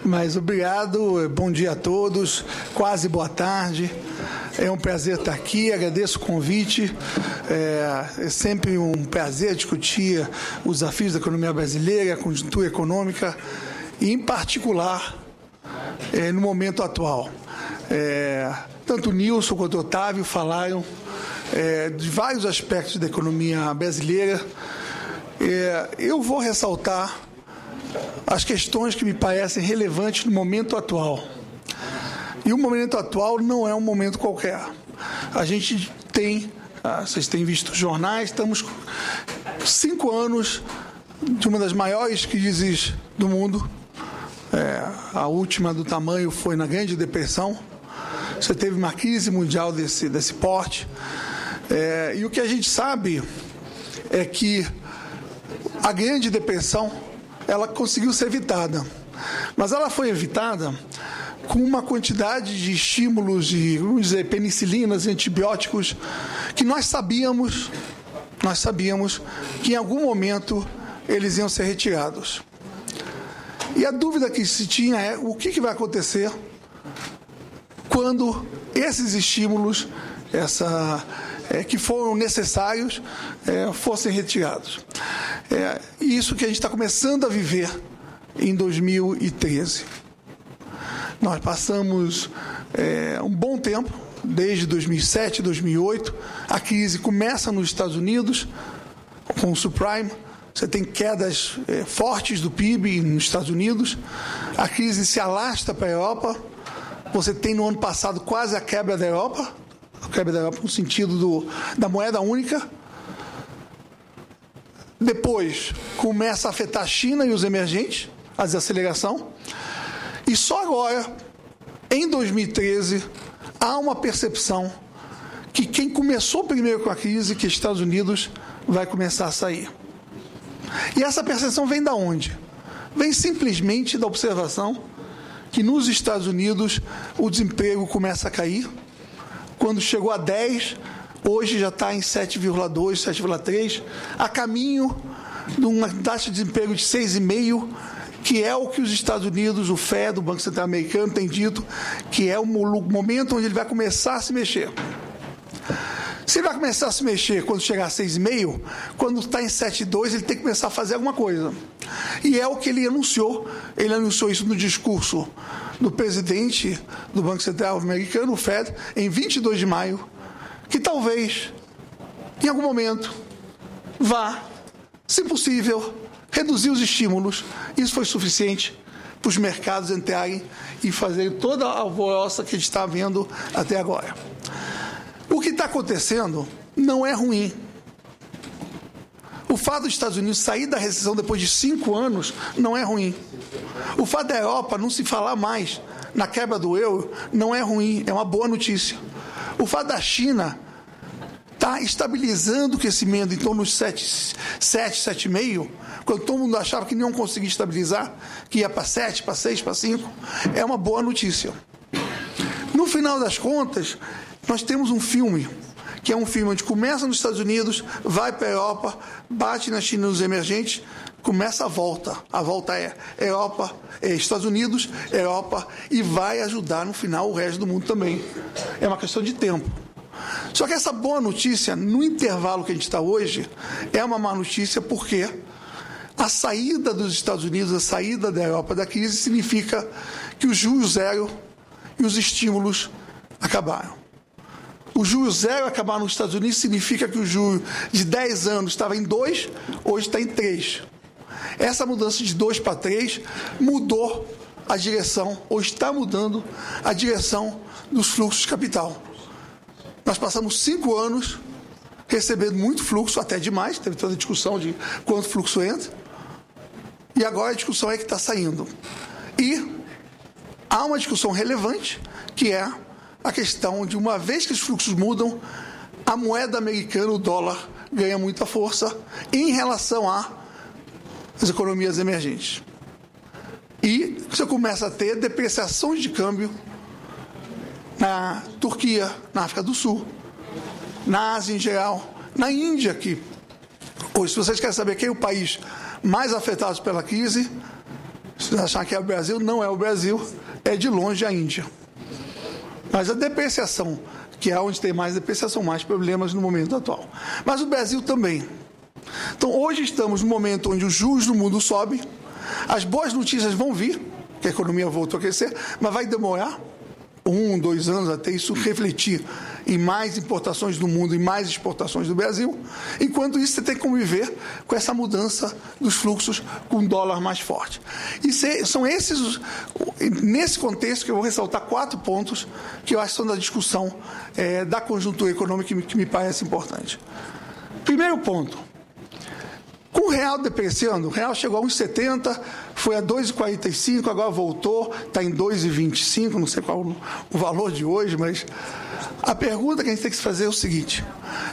Mas obrigado, bom dia a todos, quase boa tarde. É um prazer estar aqui, agradeço o convite. É sempre um prazer discutir os desafios da economia brasileira, a conjuntura econômica, e em particular no momento atual. Tanto o Nilson quanto o Otávio falaram de vários aspectos da economia brasileira. Eu vou ressaltar as questões que me parecem relevantes no momento atual. E o momento atual não é um momento qualquer. A gente tem, vocês têm visto os jornais, estamos 5 anos de uma das maiores crises do mundo. A última do tamanho foi na Grande Depressão. Você teve uma crise mundial desse porte. E o que a gente sabe é que a Grande Depressão ela conseguiu ser evitada, mas ela foi evitada com uma quantidade de estímulos, de, vamos dizer, penicilinas e antibióticos, que nós sabíamos que em algum momento eles iam ser retirados. E a dúvida que se tinha é o que vai acontecer quando esses estímulos, que foram necessários, fossem retirados. Isso que a gente está começando a viver em 2013. Nós passamos um bom tempo, desde 2007, 2008, a crise começa nos Estados Unidos, com o subprime, você tem quedas fortes do PIB nos Estados Unidos, a crise se alasta para a Europa, você tem no ano passado quase a quebra da Europa no sentido da moeda única. Depois começa a afetar a China e os emergentes, a desaceleração. E só agora, em 2013, há uma percepção que quem começou primeiro com a crise, que Estados Unidos vai começar a sair. E essa percepção vem da onde? Vem simplesmente da observação que nos Estados Unidos o desemprego começa a cair. Quando chegou a 10, hoje já está em 7,2, 7,3, a caminho de uma taxa de desemprego de 6,5%, que é o que os Estados Unidos, o FED, o Banco Central Americano, tem dito que é o momento onde ele vai começar a se mexer. Se ele vai começar a se mexer quando chegar a 6,5%, quando está em 7,2%, ele tem que começar a fazer alguma coisa. E é o que ele anunciou. Ele anunciou isso no discurso do presidente do Banco Central Americano, o FED, em 22 de maio, que talvez, em algum momento, vá, se possível, reduzir os estímulos. Isso foi suficiente para os mercados entrarem e fazerem toda a alvoroça que a gente está vendo até agora. O que está acontecendo não é ruim. O fato dos Estados Unidos sair da recessão depois de 5 anos não é ruim. O fato da Europa não se falar mais na quebra do euro não é ruim, é uma boa notícia. O fato da China estar estabilizando o crescimento em torno dos 7,5%, quando todo mundo achava que não iam conseguir estabilizar, que ia para 7, para 6, para 5, é uma boa notícia. No final das contas, nós temos um filme, que é um filme onde começa nos Estados Unidos, vai para a Europa, bate na China e nos emergentes, começa a volta. A volta é Europa, Estados Unidos, Europa, e vai ajudar no final o resto do mundo também. É uma questão de tempo. Só que essa boa notícia, no intervalo que a gente está hoje, é uma má notícia porque a saída dos Estados Unidos, a saída da Europa da crise, significa que o juro zero e os estímulos acabaram. O juro zero acabar nos Estados Unidos significa que o juro de 10 anos estava em 2, hoje está em 3. Essa mudança de 2 para 3 mudou a direção, ou está mudando a direção dos fluxos de capital. Nós passamos 5 anos recebendo muito fluxo, até demais, teve toda a discussão de quanto fluxo entra, e agora a discussão é que está saindo. E há uma discussão relevante, que é a questão de, uma vez que os fluxos mudam, a moeda americana, o dólar, ganha muita força em relação às economias emergentes. E você começa a ter depreciações de câmbio na Turquia, na África do Sul, na Ásia em geral, na Índia, que hoje, se vocês querem saber quem é o país mais afetado pela crise, se Se achar que é o Brasil, não é o Brasil, é de longe a Índia. Mas a depreciação, que é onde tem mais depreciação, mais problemas no momento atual. Mas o Brasil também. Então, hoje estamos no momento onde os juros do mundo sobem, as boas notícias vão vir, que a economia voltou a crescer, mas vai demorar 1, 2 anos até isso refletir em mais importações do mundo e mais exportações do Brasil. Enquanto isso, você tem que conviver com essa mudança dos fluxos com um dólar mais forte. E são esses, nesse contexto, que eu vou ressaltar 4 pontos que eu acho que são da discussão da conjuntura econômica que me parece importante. Primeiro ponto. Com o real depreciando, o real chegou a 1,70, foi a 2,45, agora voltou, está em 2,25, não sei qual o valor de hoje, mas a pergunta que a gente tem que se fazer é o seguinte: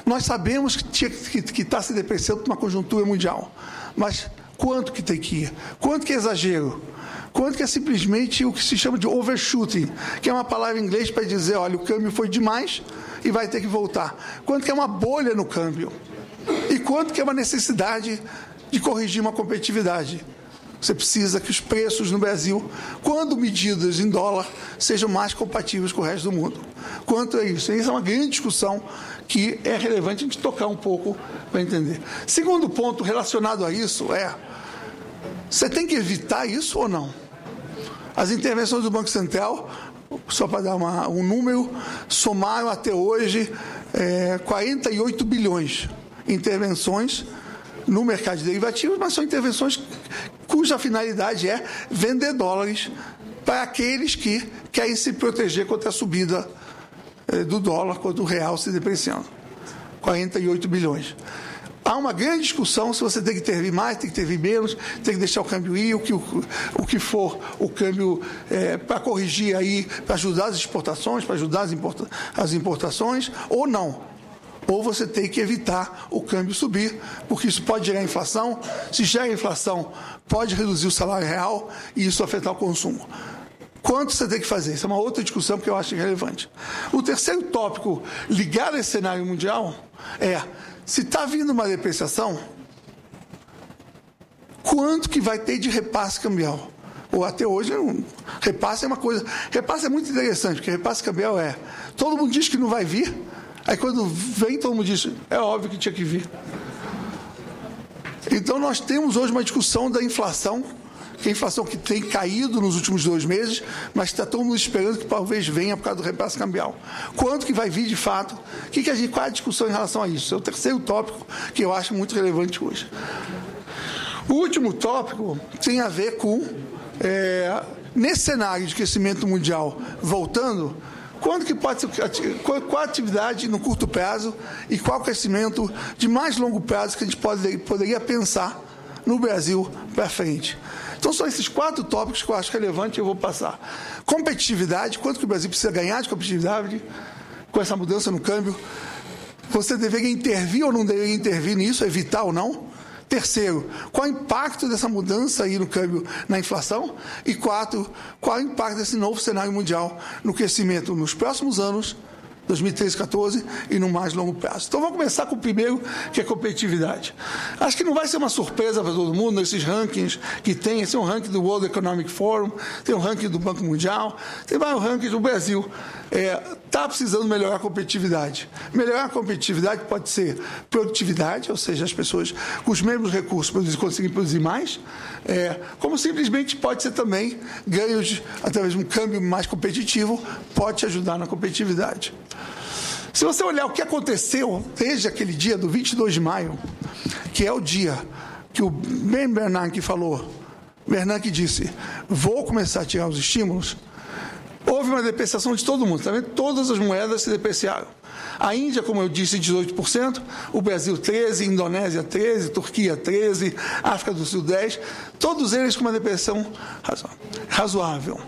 nós sabemos que está se depreciando uma conjuntura mundial, mas quanto que tem que ir? Quanto que é exagero? Quanto que é simplesmente o que se chama de overshooting, que é uma palavra em inglês para dizer, olha, o câmbio foi demais e vai ter que voltar. Quanto que é uma bolha no câmbio? E quanto que é uma necessidade de corrigir uma competitividade? Você precisa que os preços no Brasil, quando medidos em dólar, sejam mais compatíveis com o resto do mundo. Quanto é isso? Isso é uma grande discussão que é relevante a gente tocar um pouco para entender. Segundo ponto relacionado a isso você tem que evitar isso ou não? As intervenções do Banco Central, só para dar um número, somaram até hoje 48 bilhões. Intervenções no mercado de derivativos, mas são intervenções cuja finalidade é vender dólares para aqueles que querem se proteger contra a subida do dólar, contra o real se depreciando. 48 bilhões. Há uma grande discussão se você tem que intervir mais, tem que intervir menos, tem que deixar o câmbio ir, o que for o câmbio para corrigir aí, para ajudar as exportações, para ajudar as importações, ou não. Ou você tem que evitar o câmbio subir, porque isso pode gerar inflação. Se gera inflação, pode reduzir o salário real e isso afetar o consumo. Quanto você tem que fazer? Isso é uma outra discussão que eu acho relevante. O terceiro tópico ligado a esse cenário mundial se está vindo uma depreciação, quanto que vai ter de repasse cambial? Ou até hoje, repasse é uma coisa... Repasse é muito interessante, porque repasse cambial todo mundo diz que não vai vir, aí quando vem, todo mundo diz, é óbvio que tinha que vir. Então, nós temos hoje uma discussão da inflação, que é a inflação que tem caído nos últimos 2 meses, mas está todo mundo esperando que talvez venha por causa do repasse cambial. Quanto que vai vir de fato? Qual é a discussão em relação a isso? É o terceiro tópico que eu acho muito relevante hoje. O último tópico tem a ver com, nesse cenário de crescimento mundial voltando, quando que pode ser, qual a atividade no curto prazo e qual o crescimento de mais longo prazo que a gente poderia pensar no Brasil para frente? Então, são esses 4 tópicos que eu acho relevante e eu vou passar. Competitividade, quanto que o Brasil precisa ganhar de competitividade com essa mudança no câmbio? Você deveria intervir ou não deveria intervir nisso, evitar ou não? Terceiro, qual o impacto dessa mudança aí no câmbio na inflação? E 4, qual o impacto desse novo cenário mundial no crescimento nos próximos anos, 2013, 2014, e no mais longo prazo. Então, vamos começar com o primeiro, que é competitividade. Acho que não vai ser uma surpresa para todo mundo nesses rankings que tem. Esse é um ranking do World Economic Forum, tem um ranking do Banco Mundial, tem vários rankings do Brasil. Está precisando melhorar a competitividade. Melhorar a competitividade pode ser produtividade, ou seja, as pessoas com os mesmos recursos conseguirem produzir mais, como simplesmente pode ser também ganhos através de um câmbio mais competitivo, pode te ajudar na competitividade. Se você olhar o que aconteceu desde aquele dia do 22 de maio, que é o dia que o Ben Bernanke falou, Bernanke disse, vou começar a tirar os estímulos, houve uma depreciação de todo mundo, tá vendo? Todas as moedas se depreciaram. A Índia, como eu disse, 18%, o Brasil 13%, Indonésia 13%, Turquia 13%, África do Sul 10%, todos eles com uma depreciação razoável.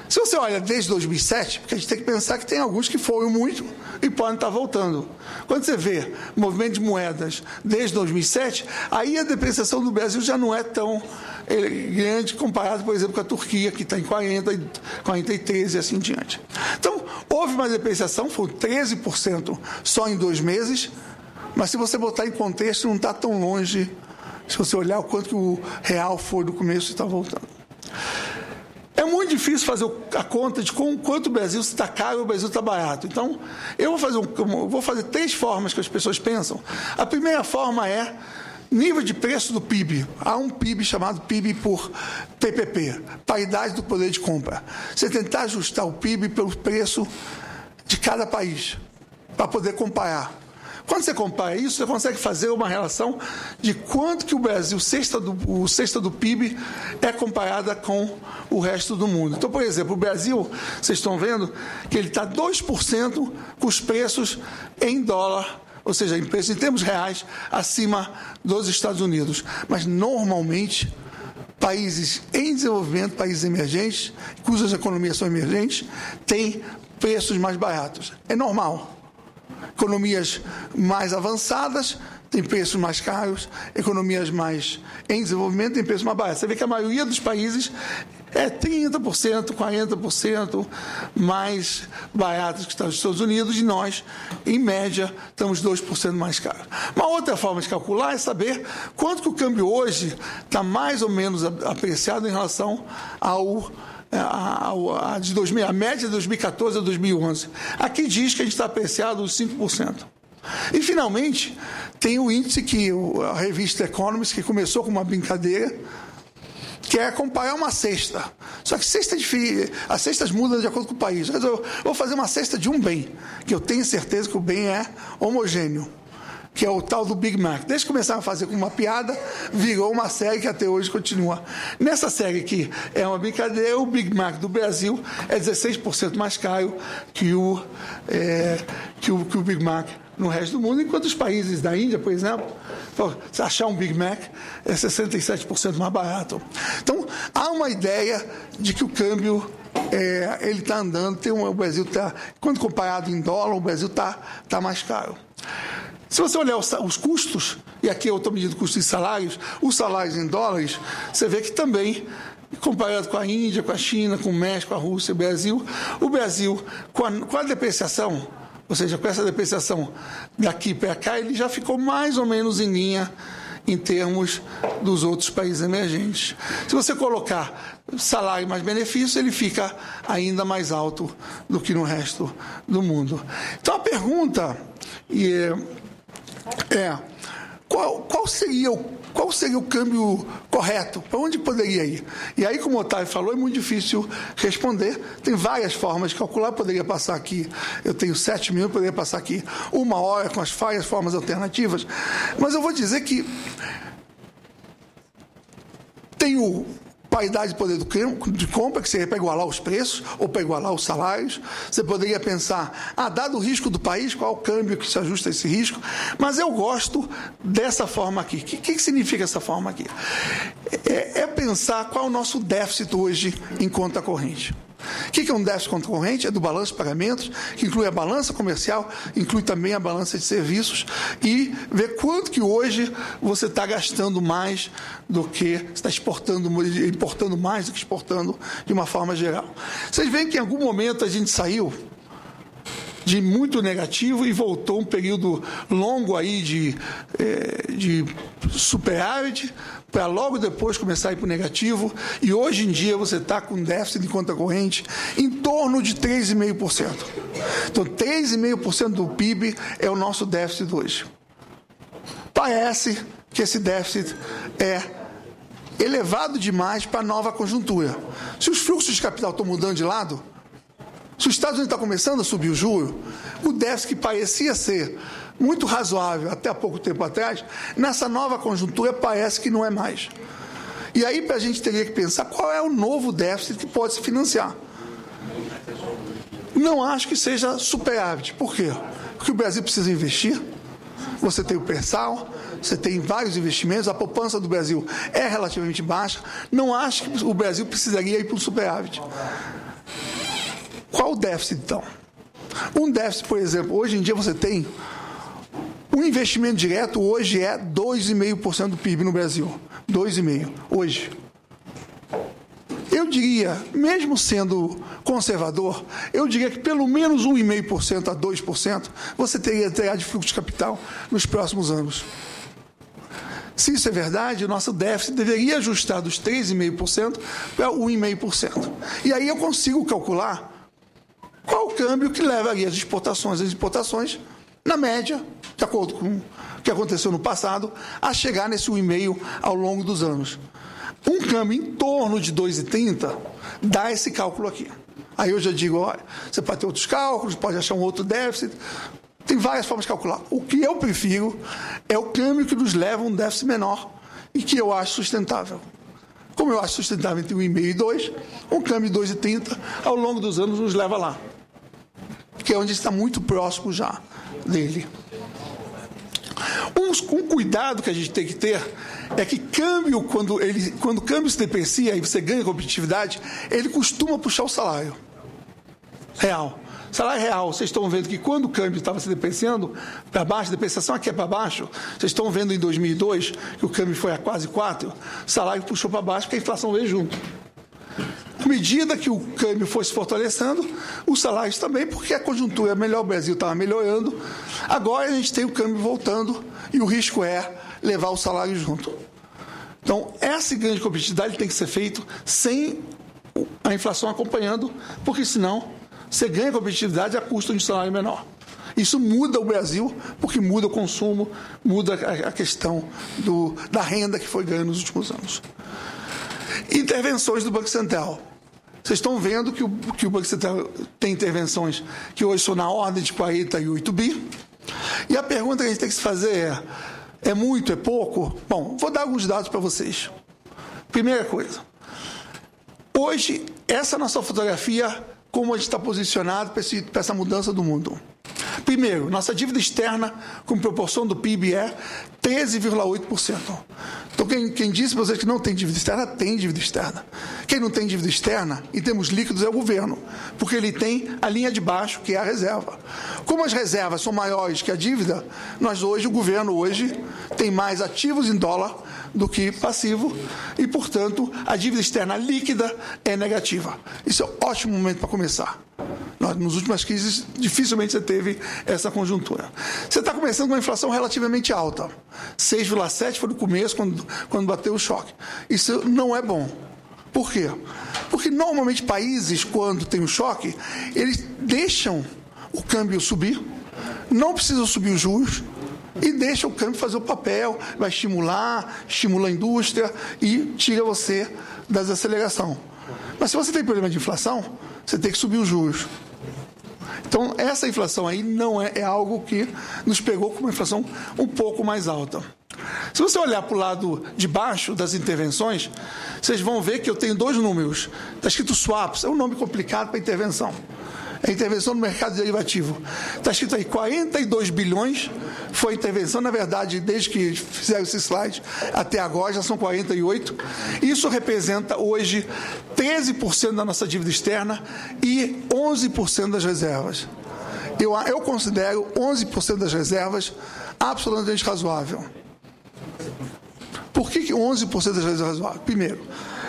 Se você olha desde 2007, porque a gente tem que pensar que tem alguns que foram muito e podem estar voltando. Quando você vê o movimento de moedas desde 2007, aí a depreciação do Brasil já não é tão grande comparado, por exemplo, com a Turquia, que está em 40, 43 e assim diante. Então, houve uma depreciação, foi 13% só em 2 meses, mas se você botar em contexto, não está tão longe, se você olhar o quanto que o real foi no começo e está voltando. difícil fazer a conta de quanto o Brasil está caro e o Brasil está barato. Então, eu vou fazer 3 formas que as pessoas pensam. A primeira forma é nível de preço do PIB. Há um PIB chamado PIB por PPP, paridade do poder de compra. Você tentar ajustar o PIB pelo preço de cada país, para poder comparar. Quando você compara isso, você consegue fazer uma relação de quanto que o Brasil, cesta do PIB, é comparada com o resto do mundo. Então, por exemplo, o Brasil, vocês estão vendo que ele está 2% com os preços em dólar, ou seja, em preços em termos reais, acima dos Estados Unidos. Mas, normalmente, países em desenvolvimento, países emergentes, cujas economias são emergentes, têm preços mais baratos. É normal. Economias mais avançadas têm preços mais caros, economias mais em desenvolvimento têm preços mais baratos. Você vê que a maioria dos países é 30%, 40% mais baratos que os Estados Unidos, e nós, em média, estamos 2% mais caros. Uma outra forma de calcular é saber quanto que o câmbio hoje está mais ou menos apreciado em relação a média de 2014 a 2011. Aqui diz que a gente está apreciado uns 5%. E, finalmente, tem o índice que a revista Economist, que começou com uma brincadeira, que é comparar uma cesta. Só que cesta é difícil, as cestas mudam de acordo com o país. Mas eu vou fazer uma cesta de um bem, que eu tenho certeza que o bem é homogêneo, que é o tal do Big Mac. Desde que começaram a fazer com uma piada, virou uma série que até hoje continua. Nessa série aqui é uma brincadeira, o Big Mac do Brasil é 16% mais caro que o Big Mac no resto do mundo, enquanto os países da Índia, por exemplo, se achar um Big Mac é 67% mais barato. Então, há uma ideia de que o câmbio ele está andando, o Brasil está, quando comparado em dólar, o Brasil está mais caro. Se você olhar os custos, e aqui eu estou medindo custos de salários, os salários em dólares, você vê que também, comparado com a Índia, com a China, com o México, a Rússia, o Brasil, com a depreciação, ou seja, com essa depreciação daqui para cá, ele já ficou mais ou menos em linha em termos dos outros países emergentes. Se você colocar salário mais benefício, ele fica ainda mais alto do que no resto do mundo. Então, a pergunta qual seria o câmbio correto? Para onde poderia ir? E aí, como o Otávio falou, é muito difícil responder. Tem várias formas de calcular. Eu poderia passar aqui, eu tenho 7 minutos, poderia passar aqui 1 hora com as várias formas alternativas. Mas eu vou dizer que tem paridade de poder de compra, que seria para igualar os preços ou para igualar os salários. Você poderia pensar, dado o risco do país, qual é o câmbio que se ajusta a esse risco? Mas eu gosto dessa forma aqui. O que significa essa forma aqui? É pensar qual é o nosso déficit hoje em conta corrente. O que é um déficit conta corrente? É do balanço de pagamentos, que inclui a balança comercial, inclui também a balança de serviços, e ver quanto que hoje você está gastando mais do que está importando mais do que exportando de uma forma geral. Vocês veem que em algum momento a gente saiu de muito negativo e voltou um período longo aí de superávit, para logo depois começar a ir para o negativo, e hoje em dia você está com déficit de conta corrente em torno de 3,5%. Então, 3,5% do PIB é o nosso déficit hoje. Parece que esse déficit é elevado demais para a nova conjuntura. Se os fluxos de capital estão mudando de lado, se os Estados Unidos estão começando a subir o juro, o déficit que parecia ser muito razoável até há pouco tempo atrás, nessa nova conjuntura parece que não é mais. E aí a gente teria que pensar qual é o novo déficit que pode se financiar. Não acho que seja superávit. Por quê? Porque o Brasil precisa investir. Você tem o pré-sal, você tem vários investimentos, a poupança do Brasil é relativamente baixa. Não acho que o Brasil precisaria ir para um superávit. Qual o déficit, então? Um déficit, por exemplo, hoje em dia você tem um investimento direto, hoje é 2,5% do PIB no Brasil. 2,5% hoje. Eu diria, mesmo sendo conservador, eu diria que pelo menos 1,5% a 2% você terá de fluxo de capital nos próximos anos. Se isso é verdade, o nosso déficit deveria ajustar dos 3,5% para 1,5%. E aí eu consigo calcular qual o câmbio que levaria as exportações e as importações, na média, de acordo com o que aconteceu no passado, a chegar nesse 1,5% ao longo dos anos. Um câmbio em torno de 2,30 dá esse cálculo aqui. Aí eu já digo, olha, você pode ter outros cálculos, pode achar um outro déficit, tem várias formas de calcular. O que eu prefiro é o câmbio que nos leva a um déficit menor e que eu acho sustentável. Como eu acho sustentável entre 1,5 e 2, um câmbio de 2,30 ao longo dos anos nos leva lá, que é onde está muito próximo já dele. Um cuidado que a gente tem que ter é que câmbio, quando o câmbio se deprecia e você ganha competitividade, ele costuma puxar o salário real. Salário real, vocês estão vendo que quando o câmbio estava se depreciando para baixo, a depreciação aqui é para baixo, vocês estão vendo em 2002 que o câmbio foi a quase 4, o salário puxou para baixo porque a inflação veio junto. À medida que o câmbio foi se fortalecendo, os salários também, porque a conjuntura é melhor, o Brasil estava melhorando. Agora a gente tem o câmbio voltando e o risco é levar o salário junto. Então, esse ganho de competitividade tem que ser feito sem a inflação acompanhando, porque senão você ganha competitividade a custo de um salário menor. Isso muda o Brasil, porque muda o consumo, muda a questão da renda que foi ganha nos últimos anos. Intervenções do Banco Central. Vocês estão vendo que o Banco Central tem intervenções que hoje são na ordem de 48 bi. E a pergunta que a gente tem que se fazer é muito, é pouco? Bom, vou dar alguns dados para vocês. Primeira coisa. Hoje, essa é a nossa fotografia, como a gente está posicionado para essa mudança do mundo. Primeiro, nossa dívida externa, com proporção do PIB, é 13,8%. Então, quem disse para vocês que não tem dívida externa, tem dívida externa. Quem não tem dívida externa, em termos líquidos, é o governo, porque ele tem a linha de baixo, que é a reserva. Como as reservas são maiores que a dívida, o governo hoje tem mais ativos em dólar do que passivo e, portanto, a dívida externa líquida é negativa. Isso é um ótimo momento para começar. Nas últimas crises, dificilmente você teve essa conjuntura. Você está começando com uma inflação relativamente alta. 6,7 foi no começo, quando bateu o choque. Isso não é bom. Por quê? Porque, normalmente, países, quando tem um choque, eles deixam o câmbio subir, não precisam subir os juros, e deixa o câmbio fazer o papel, vai estimula a indústria e tira você da desaceleração. Mas se você tem problema de inflação, você tem que subir os juros. Então, essa inflação aí não é algo que nos pegou com uma inflação um pouco mais alta. Se você olhar para o lado de baixo das intervenções, vocês vão ver que eu tenho dois números. Está escrito swaps, é um nome complicado para intervenção. É intervenção no mercado derivativo. Está escrito aí 42 bilhões foi intervenção, na verdade, desde que fizeram esse slide até agora, já são 48. Isso representa hoje 13% da nossa dívida externa e 11% das reservas. Eu considero 11% das reservas absolutamente razoável. Por que 11% das reservas é razoável? Primeiro,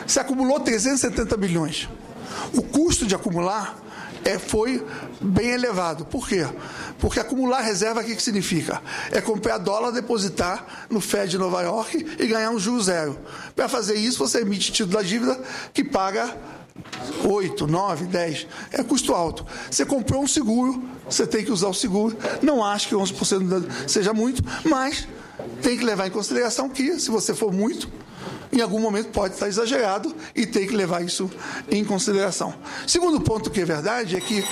se acumulou 370 bilhões. O custo de acumular foi bem elevado. Por quê? Porque acumular reserva, o que significa? É comprar dólar, depositar no Fed de Nova York e ganhar um juro zero. Para fazer isso, você emite título da dívida que paga 8, 9, 10. É custo alto. Você comprou um seguro, você tem que usar o seguro. Não acho que 11% seja muito, mas tem que levar em consideração que, se você for muito, em algum momento pode estar exagerado e tem que levar isso em consideração. Segundo ponto que é verdade é que,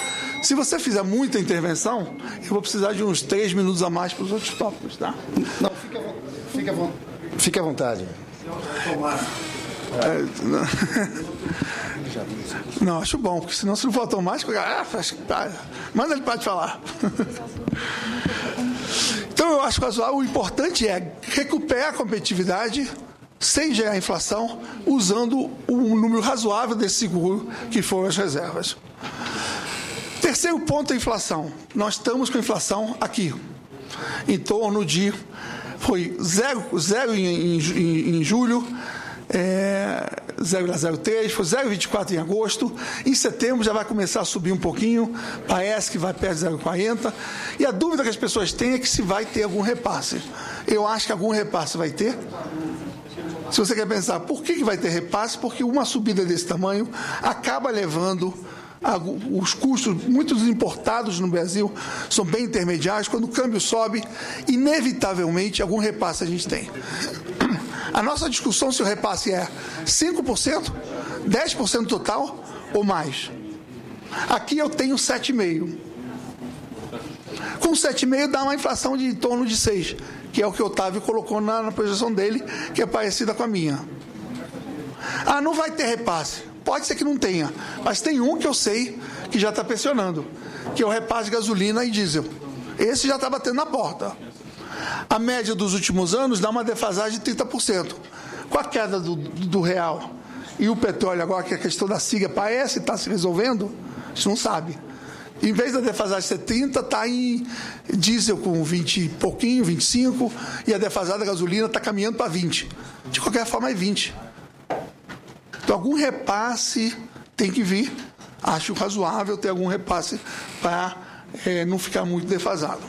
se você fizer muita intervenção, eu vou precisar de uns 3 minutos a mais para os outros tópicos, tá? Não, fique à vontade. Não, acho bom, porque senão se não for automático, manda ele para de falar. Então, eu acho que o importante é recuperar a competitividade sem gerar inflação, usando um número razoável desse seguro, que foram as reservas. Terceiro ponto é a inflação. Nós estamos com a inflação aqui, em torno de... Foi zero em julho, 0,03, foi 0,24 em agosto, em setembro já vai começar a subir um pouquinho, parece que vai perto de 0,40, e a dúvida que as pessoas têm é que se vai ter algum repasse. Eu acho que algum repasse vai ter. Se você quer pensar, por que vai ter repasse? Porque uma subida desse tamanho acaba levando os custos, muitos importados no Brasil são bem intermediários. Quando o câmbio sobe, inevitavelmente algum repasse a gente tem. A nossa discussão se o repasse é 5%, 10% total ou mais. Aqui eu tenho 7,5%. Com 7,5% dá uma inflação de em torno de 6%, que é o que o Otávio colocou na projeção dele, que é parecida com a minha. Ah, não vai ter repasse. Pode ser que não tenha, mas tem um que eu sei que já está pressionando, que é o repasse de gasolina e diesel. Esse já está batendo na porta. A média dos últimos anos dá uma defasagem de 30%. Com a queda do real e o petróleo agora, que a questão da sigla parece estar se resolvendo, a gente não sabe. Em vez da defasagem ser 30, está em diesel com 20 e pouquinho, 25, e a defasada da gasolina está caminhando para 20. De qualquer forma, é 20. Então, algum repasse tem que vir. Acho razoável ter algum repasse para não ficar muito defasado.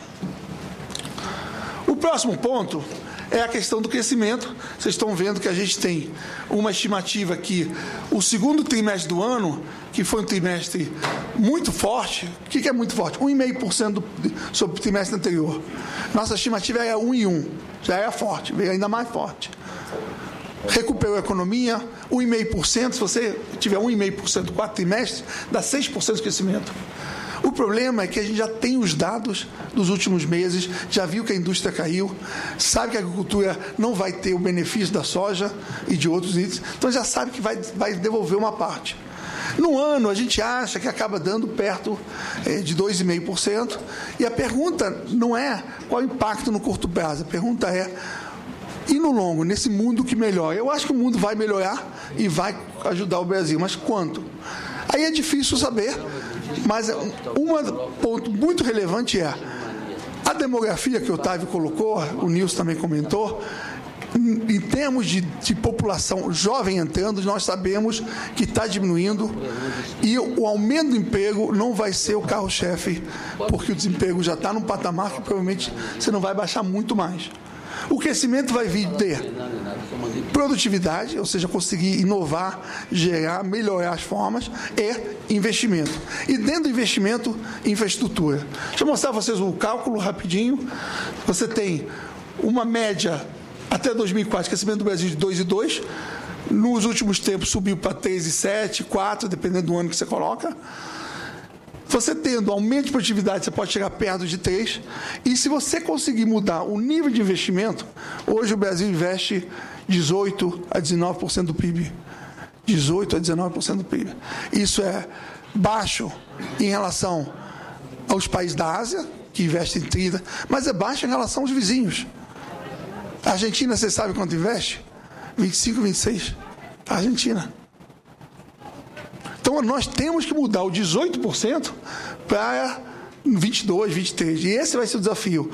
O próximo ponto é a questão do crescimento. Vocês estão vendo que a gente tem uma estimativa que o segundo trimestre do ano, que foi um trimestre muito forte. O que é muito forte? 1,5% sobre o trimestre anterior. Nossa estimativa é 1,1%. Já é forte, veio ainda mais forte. Recuperou a economia, 1,5%. Se você tiver 1,5% 4 trimestres, dá 6% de crescimento. O problema é que a gente já tem os dados dos últimos meses, já viu que a indústria caiu, sabe que a agricultura não vai ter o benefício da soja e de outros itens, então já sabe que vai devolver uma parte. No ano, a gente acha que acaba dando perto de 2,5%, e a pergunta não é qual o impacto no curto prazo, a pergunta é, e no longo, nesse mundo que melhora? Eu acho que o mundo vai melhorar e vai ajudar o Brasil, mas quanto? Aí é difícil saber, mas um ponto muito relevante é a demografia que o Otávio colocou, o Nilson também comentou. Em termos de população jovem entrando, nós sabemos que está diminuindo e o aumento do emprego não vai ser o carro-chefe, porque o desemprego já está num patamar que provavelmente você não vai baixar muito mais. O crescimento vai vir de produtividade, ou seja, conseguir inovar, gerar, melhorar as formas, e investimento. E dentro do investimento, infraestrutura. Deixa eu mostrar para vocês o cálculo rapidinho. Você tem uma média até 2004, crescimento do Brasil de 2,2%. Nos últimos tempos subiu para 3,7%, 4%, dependendo do ano que você coloca. Você tendo aumento de produtividade, você pode chegar perto de 3%. E se você conseguir mudar o nível de investimento, hoje o Brasil investe 18% a 19% do PIB. 18% a 19% do PIB. Isso é baixo em relação aos países da Ásia, que investem 30%, mas é baixo em relação aos vizinhos. A Argentina, vocês sabem quanto investe? 25%, 26%. A Argentina. Então, nós temos que mudar o 18% para 22%, 23%. E esse vai ser o desafio.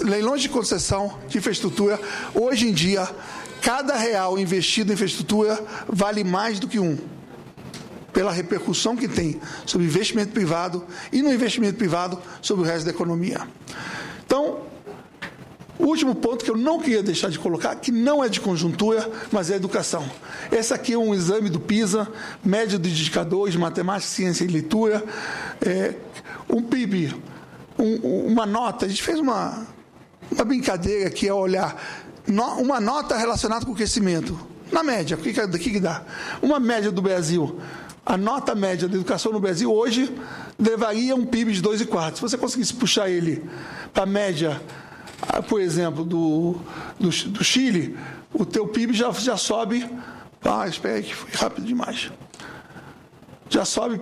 Leilões de concessão de infraestrutura. Hoje em dia, cada real investido em infraestrutura vale mais do que um. Pela repercussão que tem sobre investimento privado e no investimento privado sobre o resto da economia. Então, o último ponto que eu não queria deixar de colocar, que não é de conjuntura, mas é educação. Esse aqui é um exame do PISA, média de indicadores de matemática, ciência e leitura, um PIB, uma nota. A gente fez uma brincadeira aqui ao olhar uma nota relacionada com o crescimento. Na média, o que dá? Uma média do Brasil, a nota média da educação no Brasil hoje levaria um PIB de 2,4. Se você conseguisse puxar ele para a média, por exemplo, do Chile, o teu PIB já sobe. Espera aí que foi rápido demais. Já sobe,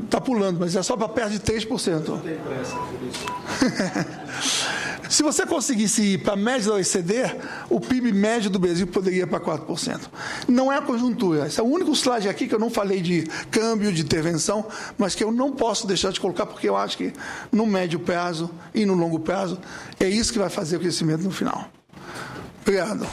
está pulando, mas já sobe para perto de 3%. Não tem pressa por isso. Se você conseguisse ir para a média da OECD, o PIB médio do Brasil poderia ir para 4%. Não é a conjuntura. Esse é o único slide aqui que eu não falei de câmbio, de intervenção, mas que eu não posso deixar de colocar, porque eu acho que no médio prazo e no longo prazo é isso que vai fazer o crescimento no final. Obrigado.